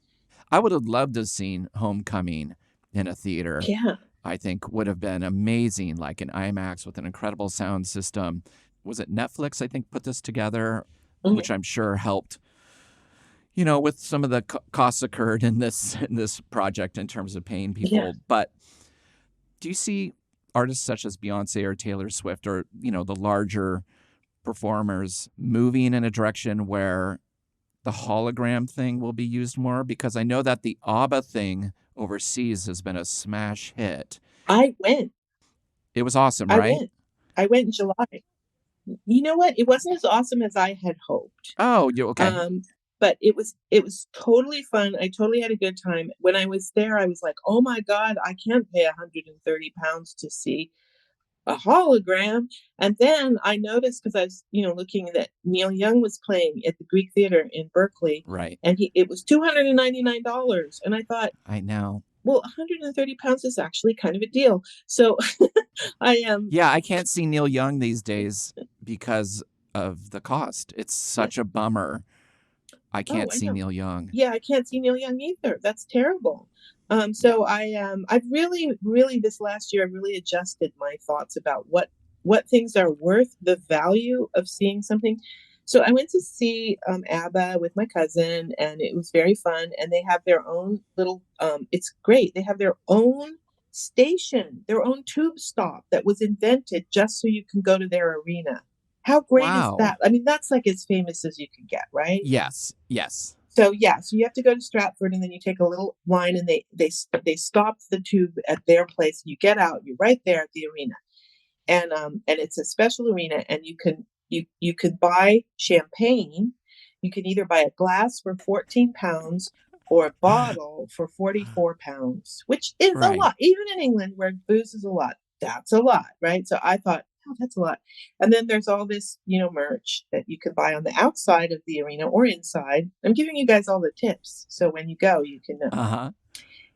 I would have loved to have seen Homecoming in a theater. Yeah. I think would have been amazing, like an IMAX with an incredible sound system. Was it Netflix, I think, put this together, which I'm sure helped, with some of the costs incurred in this project in terms of paying people. Yeah. But do you see artists such as Beyonce or Taylor Swift or, the larger performers moving in a direction where the hologram thing will be used more? Because I know that the ABBA thing overseas has been a smash hit. I went. It was awesome, right? I went in July. You know what? It wasn't as awesome as I had hoped. Oh, you okay? But it was totally fun. I totally had a good time. When I was there, I was like, oh my God, I can't pay £130 to see a hologram. And then I noticed, because I was, looking, that Neil Young was playing at the Greek Theater in Berkeley. Right. And it was $299. And I thought, I know. Well, £130 is actually kind of a deal. So Yeah, I can't see Neil Young these days because of the cost. It's such a bummer. I can't see Neil Young. Yeah, I can't see Neil Young either. That's terrible. So I've really this last year, I've really adjusted my thoughts about what things are worth the value of seeing something. So I went to see ABBA with my cousin, and it was very fun. And they have their own little, it's great. They have their own station, their own tube stop that was invented just so you can go to their arena. How great is that? I mean, that's like as famous as you can get, right? Yes. So you have to go to Stratford, and then you take a little line, and they stop the tube at their place. You get out, you're right there at the arena, and it's a special arena, and you could buy champagne. You can either buy a glass for £14 or a bottle for £44, which is a lot. Even in England, where booze is a lot, that's a lot, right? So I thought, oh, that's a lot. And then there's all this, merch that you can buy on the outside of the arena or inside. I'm giving you guys all the tips, so when you go, you can know.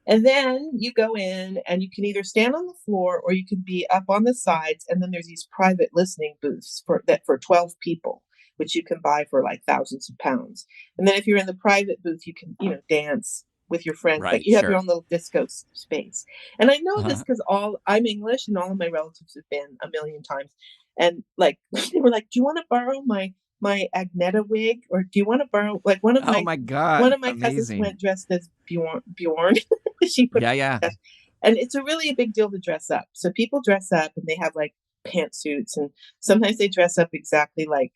And then you go in, and you can either stand on the floor or you can be up on the sides. And then there's these private listening booths for 12 people, which you can buy for like thousands of pounds. And then if you're in the private booth, you can, dance with your friends. Like you have your own little disco space. And I know this because I'm English, and all of my relatives have been a million times. And like, they were like, do you want to borrow my Agneta wig, or do you want to borrow, like, one of my cousins went dressed as Bjorn. She put and it's a big deal to dress up. So people dress up, and they have like pantsuits, and sometimes they dress up exactly like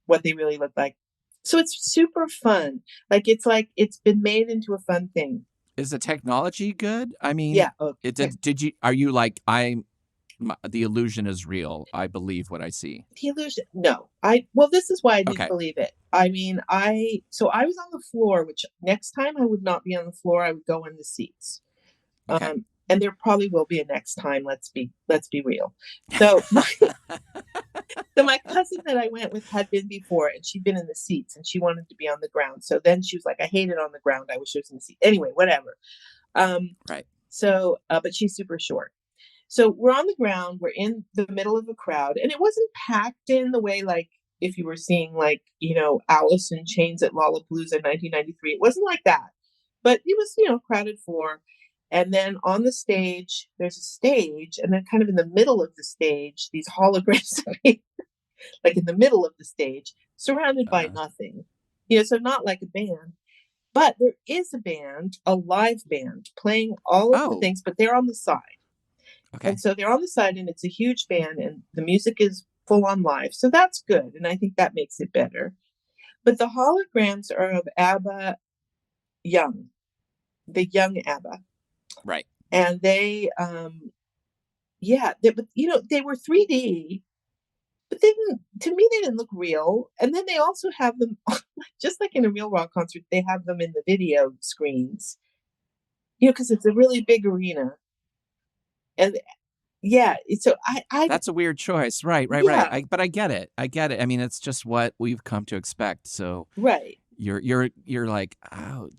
what they really look like. So it's super fun. Like it's been made into a fun thing. Is the technology good? I mean, yeah. Are you like, the illusion is real, I believe what I see? The illusion? No. This is why I didn't believe it. I mean, I was on the floor, which next time I would not be on the floor. I would go in the seats. Okay. And there probably will be a next time. Let's be real. So my cousin that I went with had been before, and she'd been in the seats, and she wanted to be on the ground. So then she was like, I hate it on the ground. I wish she was in the seat. Anyway, whatever. Right. So, but she's super short. So we're on the ground. We're in the middle of a crowd, and it wasn't packed in the way like if you were seeing like, Alice in Chains at Lollapalooza in 1993. It wasn't like that, but it was, crowded floor. And then on the stage, there's a stage, and then kind of in the middle of the stage, these holograms like in the middle of the stage, surrounded by nothing. So not like a band, but there is a band, a live band playing all of the things, but they're on the side. Okay. And so they're on the side, and it's a huge band, and the music is full on live. So that's good. And I think that makes it better. But the holograms are of ABBA Young, the young ABBA. Right. And they, they were 3D, but they didn't look real. And then they also have them, just like in a real rock concert, they have them in the video screens, because it's a really big arena. And so I that's a weird choice. Right. But I get it. I mean, it's just what we've come to expect. So right. you're like, oh,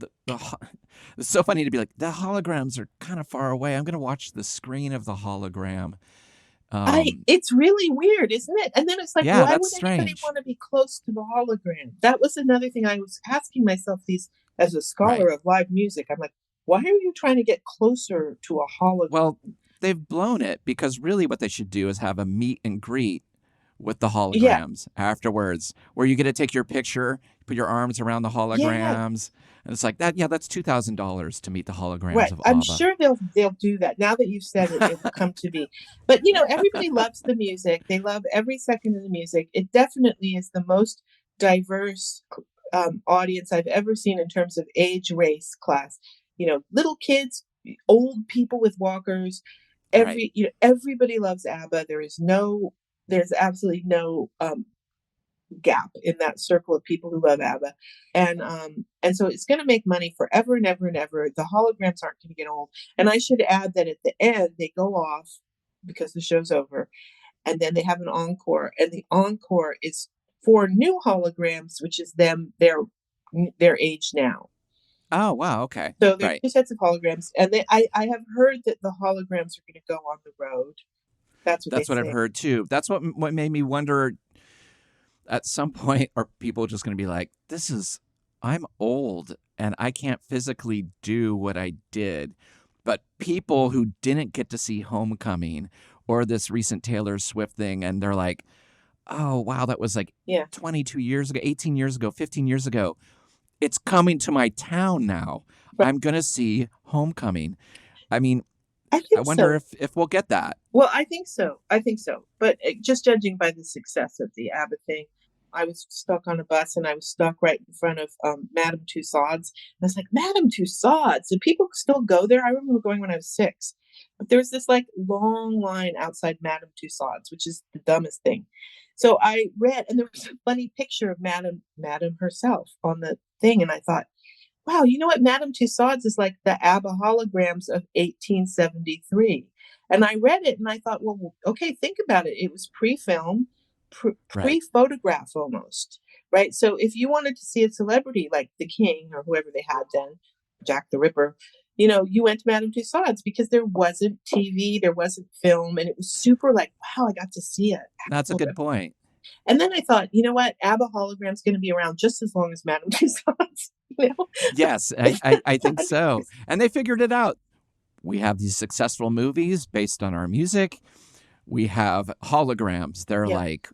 it's so funny to be like, the holograms are kind of far away. I'm gonna watch the screen of the hologram. It's really weird, isn't it? And then it's like, Yeah, why that's would anybody strange. want to be close to the hologram? That was another thing I was asking myself these as a scholar Right. of live music. I'm like, why are you trying to get closer to a hologram? Well, they've blown it because really what they should do is have a meet and greet with the Yeah, holograms afterwards, where you get to take your picture, put your arms around the yeah, holograms, and it's like that. Yeah, that's $2,000 to meet the holograms right. of I'm ABBA. sure they'll do that. Now that you've said it, it will come to be. But everybody loves the music. They love every second of the music. It definitely is the most diverse audience I've ever seen in terms of age, race, class. Little kids, old people with walkers. Right. Everybody loves ABBA. There's absolutely no gap in that circle of people who love ABBA, and so it's going to make money forever and ever and ever. The holograms aren't going to get old. And I should add that at the end they go off because the show's over, and then they have an encore, and the encore is for new holograms, which is their age now. Oh, wow. Okay. So there's Right. two sets of holograms, and I have heard that the holograms are going to go on the road. That's what they That's what I've say. heard too. That's what made me wonder. At some point, are people just going to be like, I'm old and I can't physically do what I did. But people who didn't get to see Homecoming or this recent Taylor Swift thing, and they're like, oh, wow, that was like Yeah, 22 years ago, 18 years ago, 15 years ago. It's coming to my town now. right. I'm going to see Homecoming. I mean, I I think wonder so. if we'll get that. Well, I think so. I think so. But just judging by the success of the ABBA thing, I was stuck on a bus and I was stuck right in front of Madame Tussauds. I was like, Madame Tussauds? Do people still go there? I remember going when I was 6. But there was this like long line outside Madame Tussauds, which is the dumbest thing. So I read, and there was a funny picture of Madame herself on the thing, and I thought, wow, you know what? Madame Tussauds is like the ABBA holograms of 1873. And I read it and I thought, well, okay, think about it. It was pre-film, Right. pre-photograph almost, right? So if you wanted to see a celebrity like the King or whoever they had then, Jack the Ripper, you went to Madame Tussauds because there wasn't TV, there wasn't film, and it was super like, wow, I got to see it. That's a good point. And then I thought, you know what? ABBA hologram's going to be around just as long as Madame Tussauds. You know, Yes, I think so. And they figured it out. We have these successful movies based on our music. We have holograms. They're yeah, like,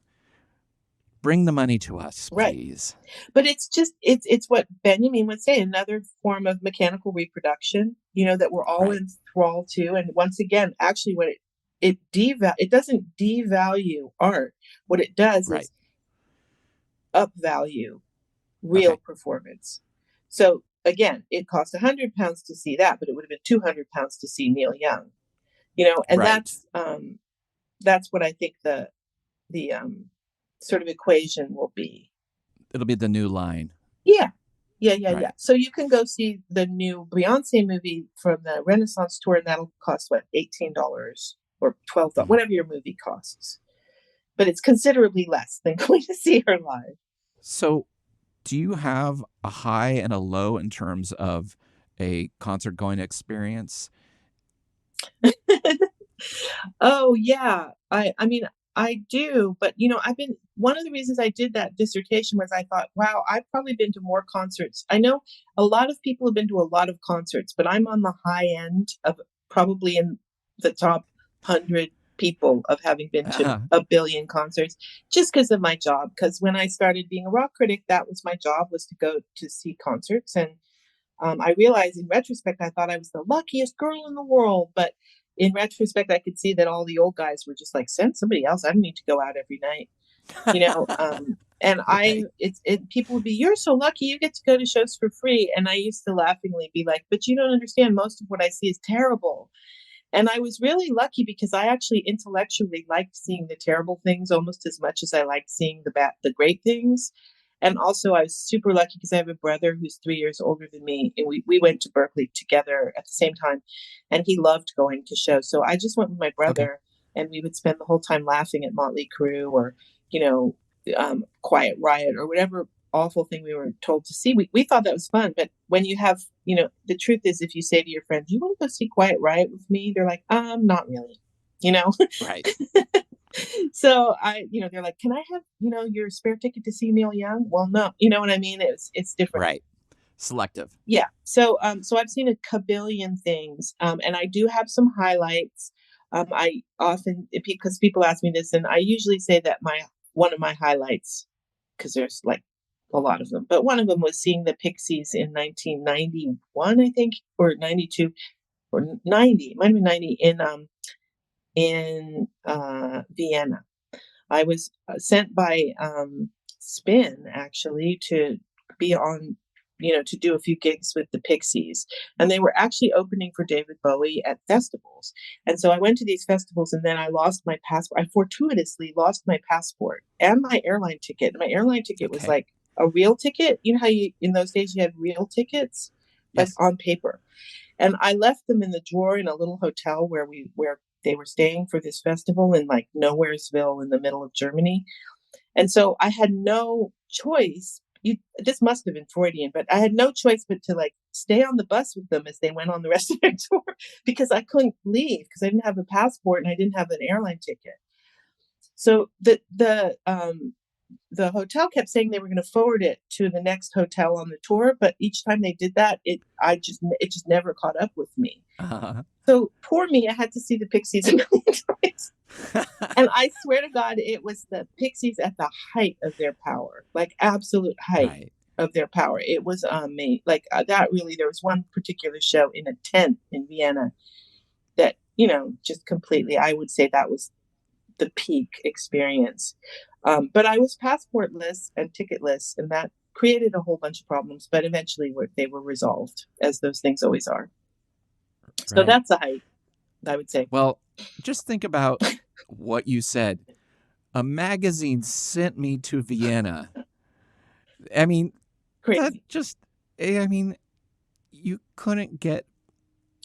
bring the money to us, right. please. But it's what Benjamin would say, another form of mechanical reproduction, that we're all Right. in thrall to. And once again, actually what it doesn't devalue art. What it does Right. is upvalue real Okay. performance. So again, it cost £100 to see that, but it would have been £200 to see Neil Young. And Right. that's what I think the sort of equation will be. It'll be the new line. Yeah. Yeah, yeah, yeah. Right. So you can go see the new Beyonce movie from the Renaissance tour, and that'll cost what, $18 or $12, Mhm. whatever your movie costs. But it's considerably less than going to see her live. So, do you have a high and a low in terms of a concert going experience? Oh yeah. I mean, I do, but I've been one of the reasons I did that dissertation was I thought, wow, I've probably been to more concerts. I know a lot of people have been to a lot of concerts, but I'm on the high end of probably in the top 100 people of having been to a billion concerts just because of my job. Because when I started being a rock critic, that was my job, was to go to see concerts. And I realized in retrospect, I thought I was the luckiest girl in the world. But in retrospect, I could see that all the old guys were just like, send somebody else. I don't need to go out every night, you know. And Right. people would be, you're so lucky, you get to go to shows for free. And I used to laughingly be like, but you don't understand. Most of what I see is terrible. And I was really lucky because I actually intellectually liked seeing the terrible things almost as much as I liked seeing the great things. And also, I was super lucky because I have a brother who's 3 years older than me, and we went to Berkeley together at the same time, and he loved going to shows. So I just went with my Okay. brother, and we would spend the whole time laughing at Motley Crue or, Quiet Riot or whatever awful thing we were told to see. We thought that was fun, but when you have, the truth is, if you say to your friends, "You want to go see Quiet Riot with me?" They're like, not really, you know. Right. So they're like, "Can I have, your spare ticket to see Neil Young?" Well, no, you know what I mean? It's different. Right. Selective. Yeah. So I've seen a kabillion things, and I do have some highlights. I often, because people ask me this, and I usually say that one of my highlights, because there's like a lot of them, but one of them was seeing the Pixies in 1991, I think, or 92, or 90, it might have been 90, in Vienna. I was sent by Spin, actually, to be on, to do a few gigs with the Pixies. And they were actually opening for David Bowie at festivals. And so I went to these festivals, and then I lost my passport. I fortuitously lost my passport and my airline ticket. My airline ticket was Okay. like a real ticket. You know how in those days you had real tickets, like Yes. on paper. And I left them in the drawer in a little hotel where they were staying for this festival in like Nowheresville in the middle of Germany. And so I had no choice. This must have been Freudian, but I had no choice but to like stay on the bus with them as they went on the rest of their tour, because I couldn't leave because I didn't have a passport and I didn't have an airline ticket. So the hotel kept saying they were going to forward it to the next hotel on the tour, but each time they did that, it just never caught up with me. Uh-huh. So poor me, I had to see the Pixies a million times. And I swear to God, it was the Pixies at the height of their power, like absolute height Right. of their power. It was amazing. Like that really, there was one particular show in a tent in Vienna that, just completely, I would say that was the peak experience. But I was passportless and ticketless, and that created a whole bunch of problems, but eventually they were resolved, as those things always are. So Right. that's a height, I would say. Well, just think about what you said. A magazine sent me to Vienna. I mean, that Crazy. just, I mean, you couldn't get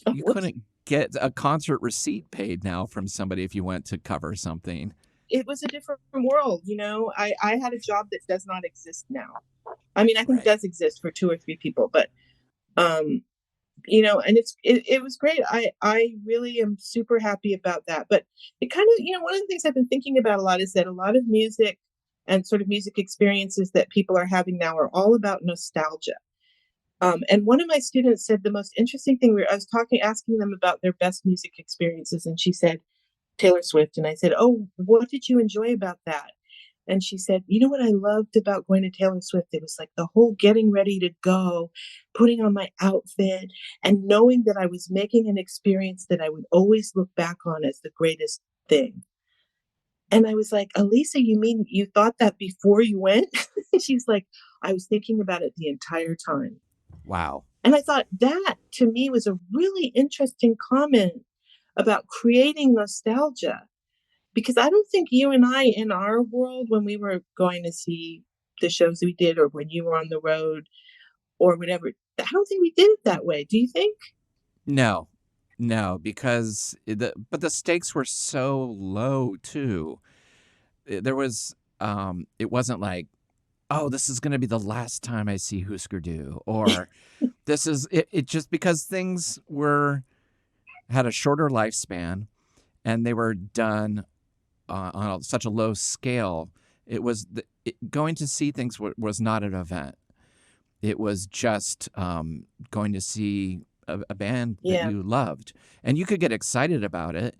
Oh, you whoops. couldn't get a concert receipt paid now from somebody if you went to cover something. It was a different world. I had a job that does not exist now. I mean, I think it Right. does exist for two or three people, but um, and it was great. I really am super happy about that. But it kind of, one of the things I've been thinking about a lot is that a lot of music and sort of music experiences that people are having now are all about nostalgia. And one of my students said the most interesting thing. I was asking them about their best music experiences, and she said Taylor Swift, and I said, "Oh, what did you enjoy about that?" And she said, "You know what I loved about going to Taylor Swift? It was like the whole getting ready to go, putting on my outfit, and knowing that I was making an experience that I would always look back on as the greatest thing." And I was like, "Elisa, you mean you thought that before you went?" She's like, "I was thinking about it the entire time." Wow. And I thought that to me was a really interesting comment about creating nostalgia, because I don't think you and I, in our world, when we were going to see the shows we did, or when you were on the road or whatever, I don't think we did it that way. Do you think? No. No, because but the stakes were so low too. There was it wasn't like, oh, this is going to be the last time I see Husker Du, or this is it just because things had a shorter lifespan and they were done on such a low scale. It was going to see things was not an event. It was just going to see a band that Yeah. you loved, and you could get excited about it.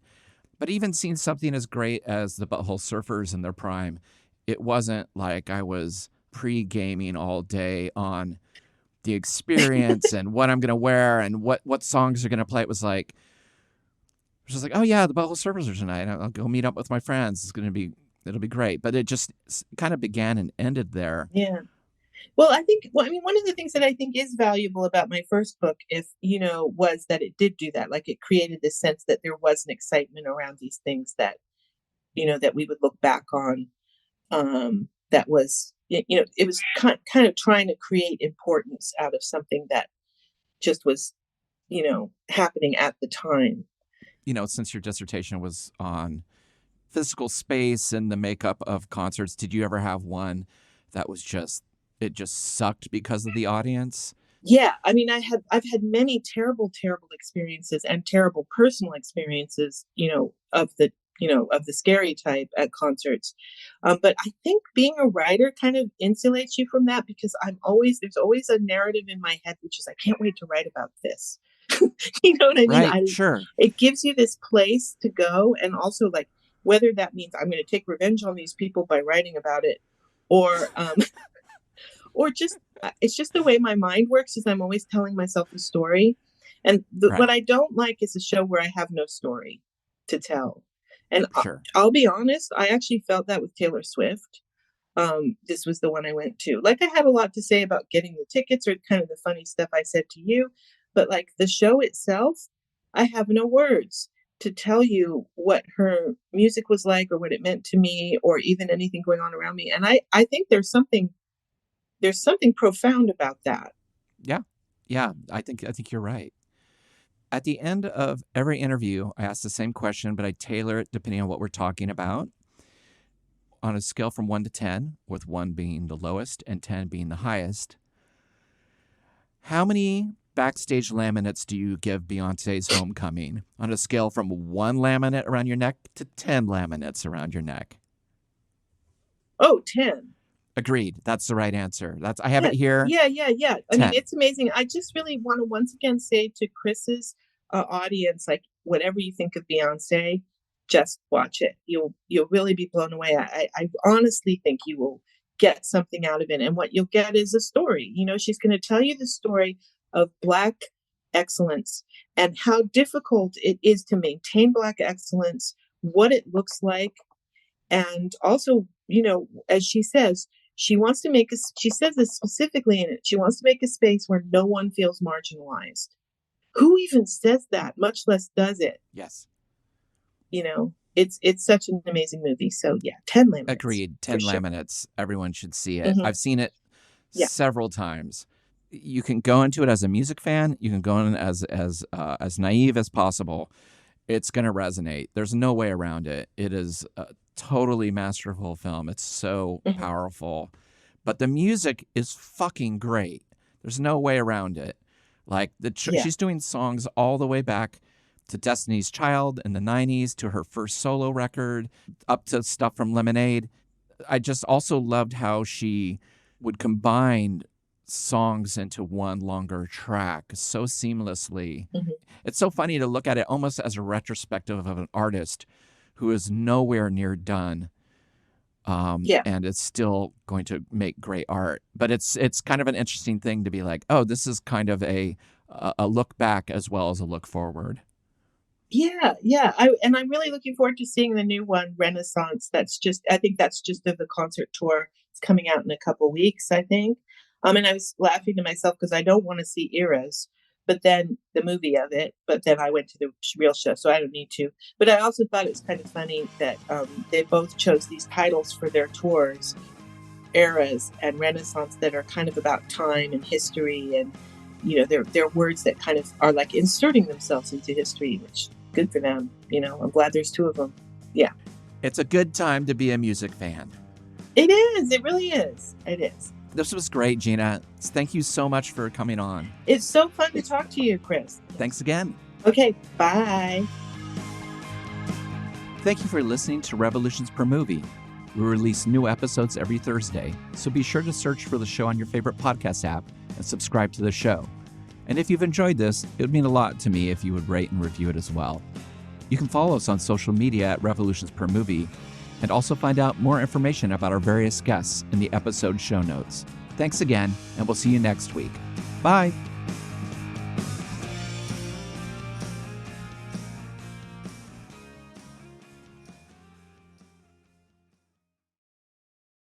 But even seeing something as great as the Butthole Surfers in their prime, it wasn't like I was pre-gaming all day on the experience and what I'm going to wear and what songs are going to play. It was just like, oh yeah, the Butthole Surfers are tonight. I'll go meet up with my friends. It'll be great. But it just kind of began and ended there. Yeah. Well, I mean, one of the things that I think is valuable about my first book, was that it did do that. Like it created this sense that there was an excitement around these things that, that we would look back on. That was, it was kind of trying to create importance out of something that just was, happening at the time. Since your dissertation was on physical space and the makeup of concerts, did you ever have one that was just it just sucked because of the audience? Yeah, I mean, I've had many terrible, terrible experiences and terrible personal experiences, of the scary type at concerts. But I think being a writer kind of insulates you from that because there's always a narrative in my head, which is I can't wait to write about this. You know what I mean? Right, sure. It gives you this place to go, and also like whether that means I'm going to take revenge on these people by writing about it, or or just it's just the way my mind works is I'm always telling myself a story. And Right. what I don't like is a show where I have no story to tell. And Sure. I'll be honest, I actually felt that with Taylor Swift. This was the one I went to. Like, I had a lot to say about getting the tickets or kind of the funny stuff I said to you, but like the show itself, I have no words to tell you what her music was like or what it meant to me or even anything going on around me. And I think there's something profound about that. Yeah. Yeah, I think you're right. At the end of every interview, I ask the same question, but I tailor it depending on what we're talking about. On a scale from 1 to 10, with 1 being the lowest and 10 being the highest, how many backstage laminates do you give Beyonce's Homecoming on a scale from 1 laminate around your neck to 10 laminates around your neck? Oh, 10. Agreed. That's the right answer. I have it here. Yeah. I 10. mean, it's amazing. I just really want to once again say to Chris's audience, like, whatever you think of Beyonce, just watch it. You'll really be blown away. I honestly think you will get something out of it. And what you'll get is a story. She's going to tell you the story of Black excellence and how difficult it is to maintain Black excellence, what it looks like. And also, as she says, she says this specifically in it, she wants to make a space where no one feels marginalized. Who even says that, much less does it? Yes. It's such an amazing movie. So yeah, 10 laminates. Agreed. 10 laminates. Sure. Everyone should see it. Mm-hmm. I've seen it several times. You can go into it as a music fan. You can go in as naive as possible. It's going to resonate. There's no way around it. It is a totally masterful film. It's so powerful. But the music is fucking great. There's no way around it. Like, she's doing songs all the way back to Destiny's Child in the 90s, to her first solo record, up to stuff from Lemonade. I just also loved how she would combine songs into one longer track so seamlessly. Mm-hmm. It's so funny to look at it almost as a retrospective of an artist who is nowhere near done. And it's still going to make great art. But it's kind of an interesting thing to be like, oh, this is kind of a look back as well as a look forward. Yeah. I'm really looking forward to seeing the new one, Renaissance. I think that's just of the concert tour. It's coming out in a couple weeks, I think. And I was laughing to myself because I don't want to see Eras, but then the movie of it, but then I went to the real show, so I don't need to. But I also thought it was kind of funny that they both chose these titles for their tours, Eras and Renaissance, that are kind of about time and history, and they're words that kind of are like inserting themselves into history, which good for them. I'm glad there's 2 of them. Yeah. It's a good time to be a music fan. It is. It really is. It is. This was great, Gina. Thank you so much for coming on. It's so fun to talk to you, Chris. Thanks again. Okay, bye. Thank you for listening to Revolutions Per Movie. We release new episodes every Thursday, so be sure to search for the show on your favorite podcast app and subscribe to the show. And if you've enjoyed this, it would mean a lot to me if you would rate and review it as well. You can follow us on social media at Revolutions Per Movie, and also find out more information about our various guests in the episode show notes. Thanks again, and we'll see you next week. Bye!